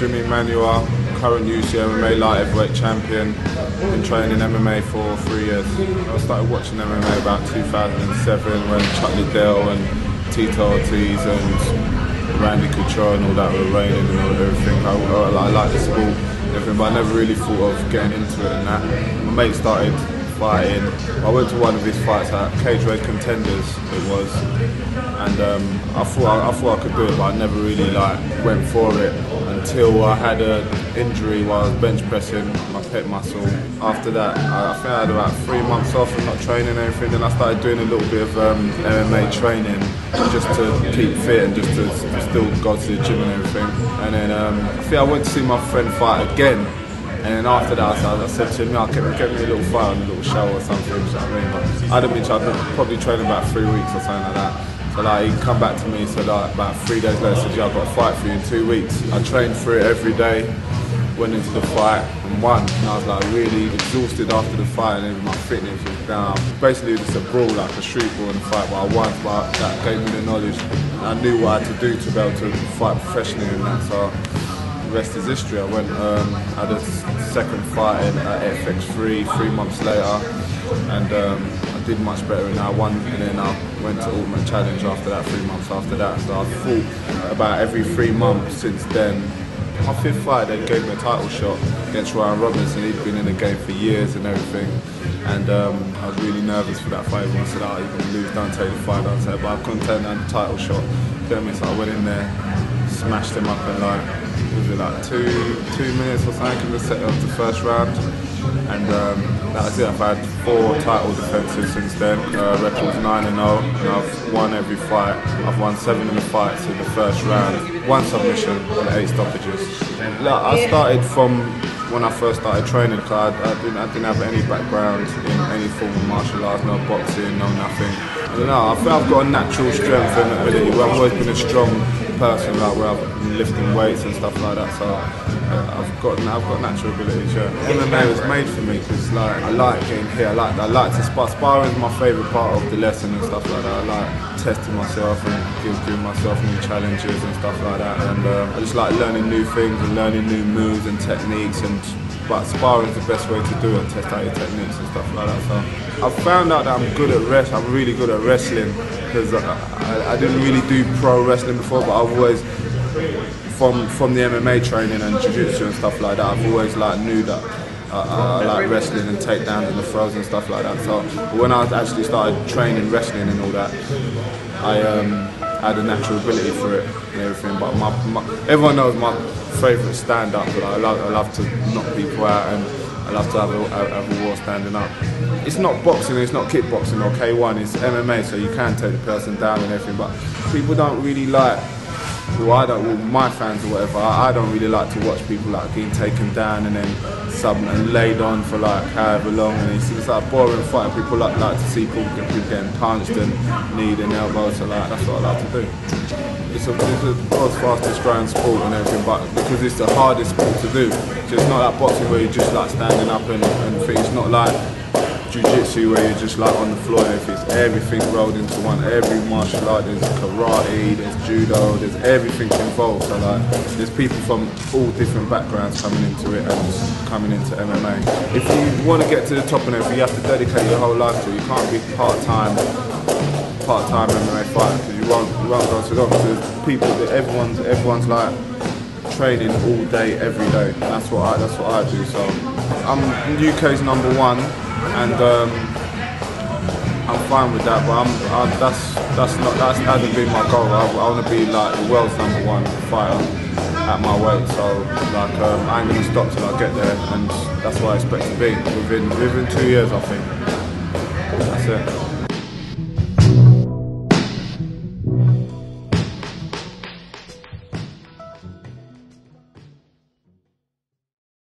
Jimi Manuwa, current UCMMA light heavyweight champion. Been training MMA for 3 years. I started watching MMA about 2007 when Chuck Liddell and Tito Ortiz and Randy Couture and all that were reigning and all everything. I like the sport and everything, but I never really thought of getting into it and that. My mate started fighting. I went to one of his fights at Cage Weight Contenders, it was, and I thought I could do it, but I never really went for it until I had an injury while I was bench pressing my pec muscle. After that, I think I had about 3 months off and not training and everything. Then I started doing a little bit of MMA training just to keep fit and just to still go to the gym and everything. And then I think I went to see my friend fight again. And then after that, I said to him, get me a little fight on a little show or something. You know what I mean? But I'd have been probably training about 3 weeks or something like that. So he come back to me, so about 3 days later, said, yeah, I've got a fight for you in 2 weeks. I trained for it every day, went into the fight and won. And I was really exhausted after the fight and my fitness was down. Basically just a brawl, like a street brawl in the fight, but I won. But that gave me the knowledge. And I knew what I had to do to be able to fight professionally and that. So the rest is history. I went, had a second fight at FX3 3 months later, and I did much better and I won, and then I went to Ultimate Challenge after that, 3 months after that. So I fought about every 3 months since then. My 5th fight, they gave me a title shot against Ryan Robinson. He'd been in the game for years and everything, and I was really nervous for that fight. Everyone said, oh, you're going to lose, don't take the fight, don't take it. But I couldn't turn down the title shot. So I went in there, smashed him up in was it 2 minutes or something to set up the first round, and that was it. I've had 4 title defences since then. Record's 9-0, and I've won every fight. I've won 7 of the fights in the first round, 1 submission and 8 stoppages. I started from when I first started training, because I didn't have any background in any form of martial arts, no boxing, no nothing. I feel I've got a natural strength and ability. I've always been a strong person, where I've been lifting weights and stuff like that. So I've got natural abilities. Yeah. MMA was made for me because I like getting hit. I like to spar. Sparring is my favourite part of the lesson and stuff like that. I like testing myself and giving myself new challenges and stuff like that. And I just like learning new things and learning new moves and techniques. But sparring is the best way to do it, test out your techniques and stuff like that. So I've found out that I'm really good at wrestling, because I didn't really do pro wrestling before, but I've always, from the MMA training and jiu-jitsu and stuff like that, I've always knew that I like wrestling and takedowns and the throws and stuff like that. So when I actually started training wrestling and all that, I had a natural ability for it and everything. But everyone knows my favourite stand-up, but I love to knock people out, and I love to have a war standing up. It's not boxing, it's not kickboxing or K1, it's MMA, so you can take the person down and everything, but people don't really my fans or whatever, I don't really like to watch people getting taken down and then laid on for however long, and it's like a boring fight. People like to see people getting punched and kneed and elbowed, so that's what I like to do. It's the world's fastest growing sport and everything, but because it's the hardest sport to do. So it's not like boxing where you're just standing up and things. It's not like jiu-jitsu where you're just on the floor and everything. It's everything rolled into one. Every martial art, there's karate, there's judo, there's everything involved. So there's people from all different backgrounds coming into it and coming into MMA. If you want to get to the top of it, you have to dedicate your whole life to it. You can't be part-time MMA fighter, because you won't go to them. Because people, everyone's training all day, every day. That's what I do. So I'm UK's #1, and I'm fine with that. But that hasn't been my goal. I want to be the world's #1 fighter at my weight. So I ain't gonna stop till I get there, and that's what I expect to be within 2 years, I think. That's it.